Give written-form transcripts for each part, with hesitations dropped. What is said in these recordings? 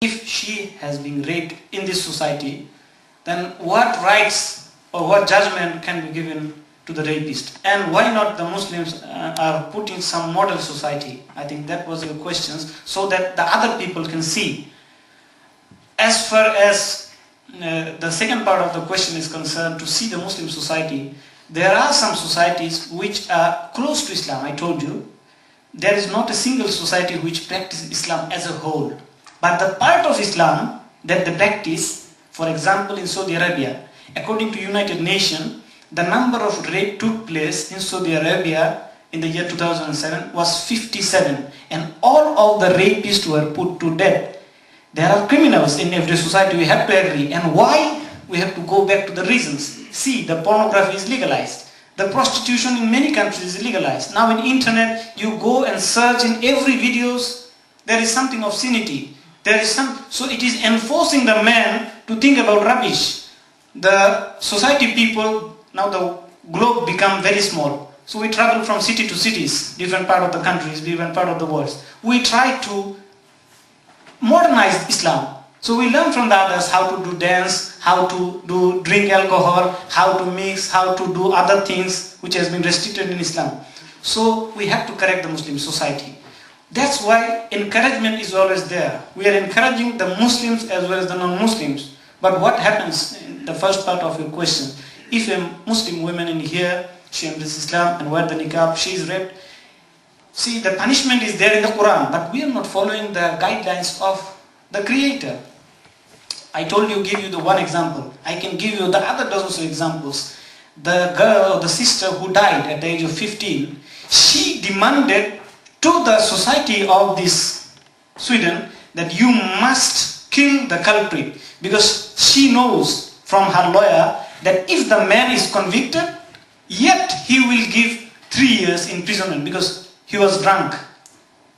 If she has been raped in this society, then what rights or what judgment can be given to the rapist? And why not the Muslims are put in some model society? I think that was your questions, so that the other people can see. As far as the second part of the question is concerned, to see the Muslim society, there are some societies which are close to Islam. I told you, there is not a single society which practices Islam as a whole. But the part of Islam that they practice, for example in Saudi Arabia, according to United Nations, the number of rape took place in Saudi Arabia in the year 2007 was 57, and all of the rapists were put to death. There are criminals in every society, we have to agree. And why? We have to go back to the reasons. See, the pornography is legalized. The prostitution in many countries is legalized. Now in internet, you go and search in every videos, there is something of obscenity. So it is enforcing the man to think about rubbish. The society people, now the globe become very small. So we travel from city to cities, different part of the countries, different part of the world. We try to modernize Islam. So we learn from the others how to do dance, how to drink alcohol, how to mix, how to do other things which has been restricted in Islam. So we have to correct the Muslim society. That's why encouragement is always there. We are encouraging the Muslims as well as the non-Muslims. But what happens in the first part of your question? If a Muslim woman in here, she embraces Islam and wears the niqab, she is raped. See, the punishment is there in the Quran, but we are not following the guidelines of the Creator. I told you, give you the one example. I can give you the other dozens of examples. The girl or the sister who died at the age of 15, she demanded to the society of this Sweden that you must kill the culprit, because she knows from her lawyer that if the man is convicted, yet he will give 3 years imprisonment because he was drunk.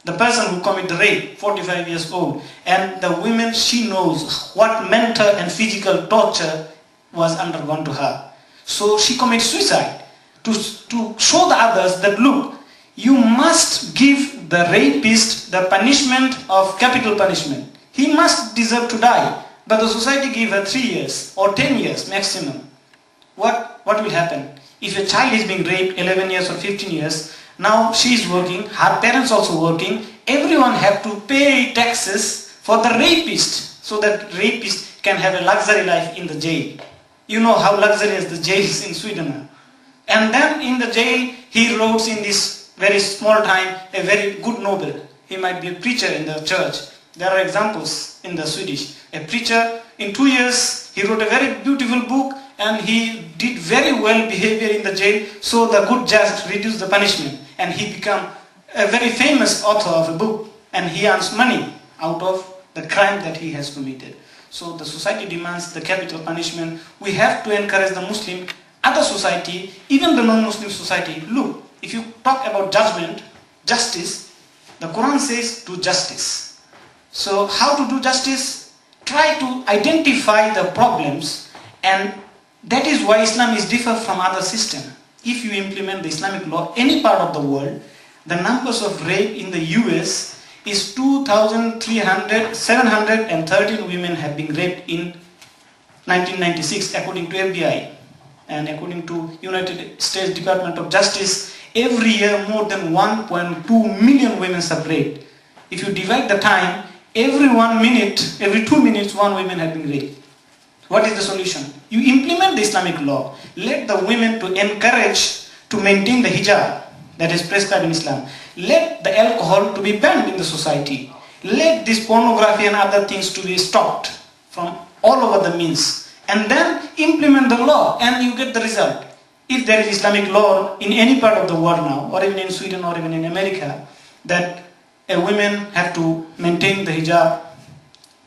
The person who committed the rape, 45 years old, and the woman, she knows what mental and physical torture was undergone to her. So she commits suicide to show the others that, look, you must give the rapist the punishment of capital punishment. He must deserve to die. But the society gave her 3 years or 10 years maximum. What will happen? If a child is being raped 11 years or 15 years, now she is working, her parents also working, everyone have to pay taxes for the rapist, so that rapist can have a luxury life in the jail. You know how luxurious the jail is in Sweden. And then in the jail, he wrote in this very small time a very good novel. He might be a preacher in the church. There are examples in the Swedish. A preacher, in 2 years, he wrote a very beautiful book, and he did very well behavior in the jail, so the good judge reduced the punishment, and he became a very famous author of a book, and he earns money out of the crime that he has committed. So the society demands the capital punishment. We have to encourage the Muslim, other society, even the non-Muslim society. Look, if you talk about judgment, justice, the Quran says do justice. So how to do justice? Try to identify the problems, and that is why Islam is different from other systems. If you implement the Islamic law any part of the world, the numbers of rape in the US is 713 women have been raped in 1996 according to FBI. And according to United States Department of Justice, every year more than 1.2 million women are raped. If you divide the time, every 1 minute, every 2 minutes, one woman has been raped. What is the solution? You implement the Islamic law. Let the women to encourage to maintain the hijab that is prescribed in Islam. Let the alcohol to be banned in the society. Let this pornography and other things to be stopped from all over the means. And then implement the law, and you get the result. If there is Islamic law in any part of the world now, or even in Sweden or even in America, that a woman have to maintain the hijab,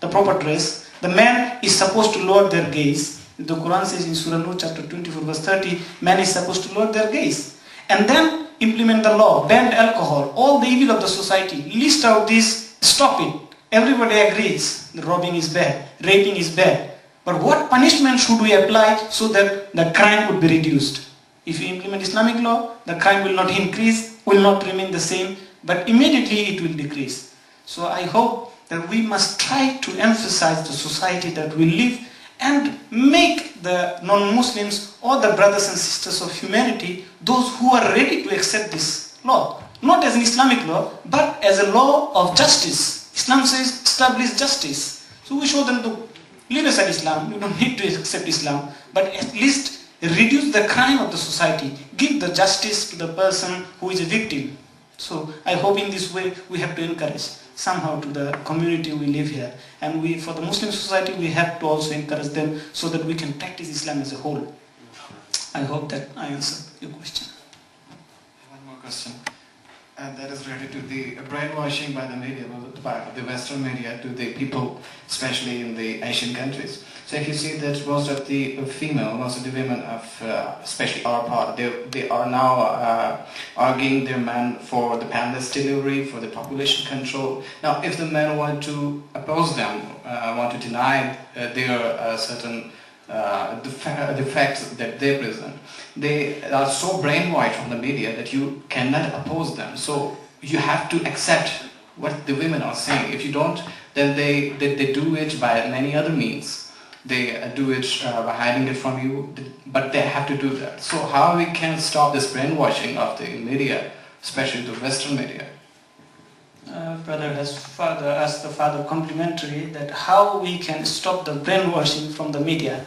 the proper dress, the man is supposed to lower their gaze. The Quran says in Surah Nur chapter 24 verse 30, man is supposed to lower their gaze. And then implement the law, ban alcohol, all the evil of the society, list out this, stop it. Everybody agrees, the robbing is bad, raping is bad. But what punishment should we apply so that the crime would be reduced? If you implement Islamic law, the crime will not increase, will not remain the same, but immediately it will decrease. So I hope that we must try to emphasize the society that we live and make the non-Muslims or the brothers and sisters of humanity those who are ready to accept this law. Not as an Islamic law, but as a law of justice. Islam says establish justice. So we show them to leave aside Islam. You don't need to accept Islam, but at least reduce the crime of the society. Give the justice to the person who is a victim. So I hope in this way we have to encourage somehow to the community we live here. And we, for the Muslim society, we have to also encourage them so that we can practice Islam as a whole. I hope that I answered your question. One more question. And that is related to the brainwashing by the media, by the Western media to the people, especially in the Asian countries. So if you see that most of the most of the women of, especially our part, they are now arguing their men for the painless delivery, for the population control. Now, if the men want to oppose them, want to deny their certain the facts that they present, they are so brainwashed from the media that you cannot oppose them. So you have to accept what the women are saying. If you don't, then they do it by many other means. They do it by hiding it from you, but they have to do that. So how we can stop this brainwashing of the media, especially the Western media? Brother has asked the father complimentary that how we can stop the brainwashing from the media.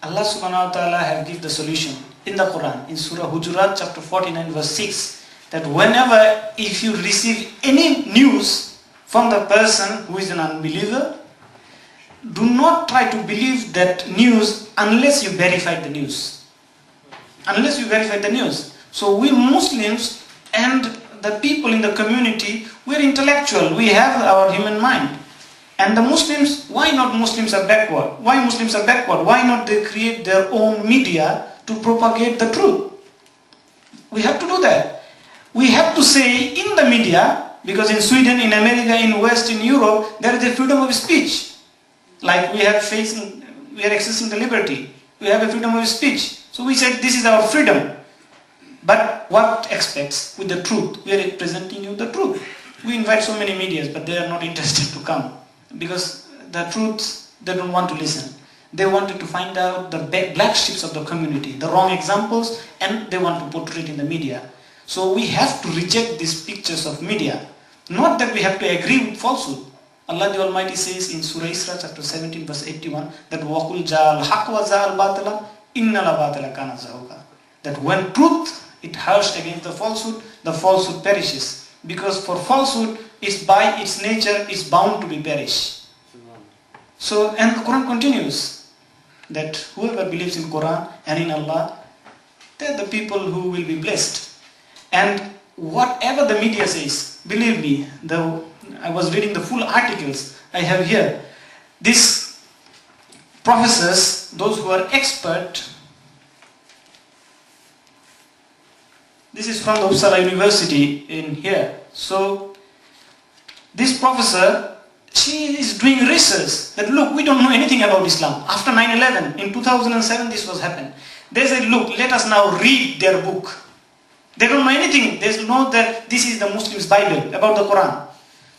Allah subhanahu wa ta'ala have given the solution in the Quran, in Surah Hujurat chapter 49 verse 6, that whenever if you receive any news from the person who is an unbeliever, do not try to believe that news unless you verify the news. Unless you verify the news. So we Muslims and the people in the community, we're intellectual, we have our human mind. And the Muslims, why not Muslims are backward? Why Muslims are backward? Why not they create their own media to propagate the truth? We have to do that. We have to say in the media, because in Sweden, in America, in West, in Europe, there is a freedom of speech. Like we are accessing the liberty. We have a freedom of speech. So we said this is our freedom. But what expects with the truth? We are presenting you the truth. We invite so many medias, but they are not interested to come. Because the truth, they don't want to listen. They wanted to find out the black sheeps of the community, the wrong examples, and they want to portray it in the media. So we have to reject these pictures of media. Not that we have to agree with falsehood. Allah the Almighty says in Surah Isra chapter 17 verse 81 that وَقُلْ جَاءَ الْحَقُّ وَزَاءَ الْبَاطِلَ إِنَّ الْبَاطِلَ كَانَ زَهُوقًا. That when truth, it hurls against the falsehood perishes. Because for falsehood, is by its nature is bound to be perished. So, and the Quran continues that whoever believes in Quran and in Allah, they're the people who will be blessed. And whatever the media says, believe me, I was reading the full articles I have here. These professors, those who are expert, this is from the Uppsala University in here. So this professor, she is doing research that look, we don't know anything about Islam. After 9/11, in 2007 this was happened. They said, look, let us now read their book. They don't know anything. They know that this is the Muslims' Bible, about the Quran.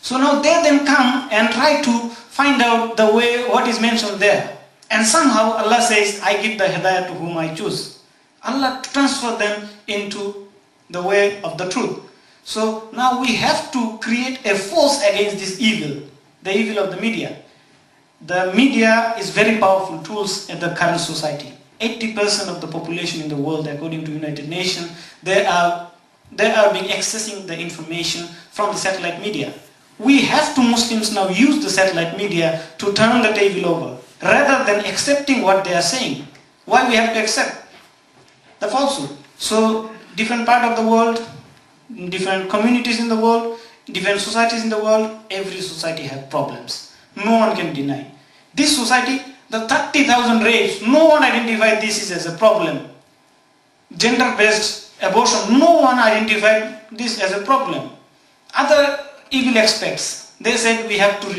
So now they then come and try to find out the way, what is mentioned there. And somehow Allah says, I give the hidayah to whom I choose. Allah transfer them into the way of the truth. So now we have to create a force against this evil, the evil of the media. The media is very powerful tools in the current society. 80% of the population in the world, according to United Nations, they are being accessing the information from the satellite media. We have to, Muslims now, use the satellite media to turn the table over, rather than accepting what they are saying. Why we have to accept the falsehood? So different part of the world, different communities in the world, different societies in the world, every society has problems. No one can deny. This society, the 30,000 rapes, no one identified this as a problem. Gender-based abortion, no one identified this as a problem. Other evil aspects, they said we have to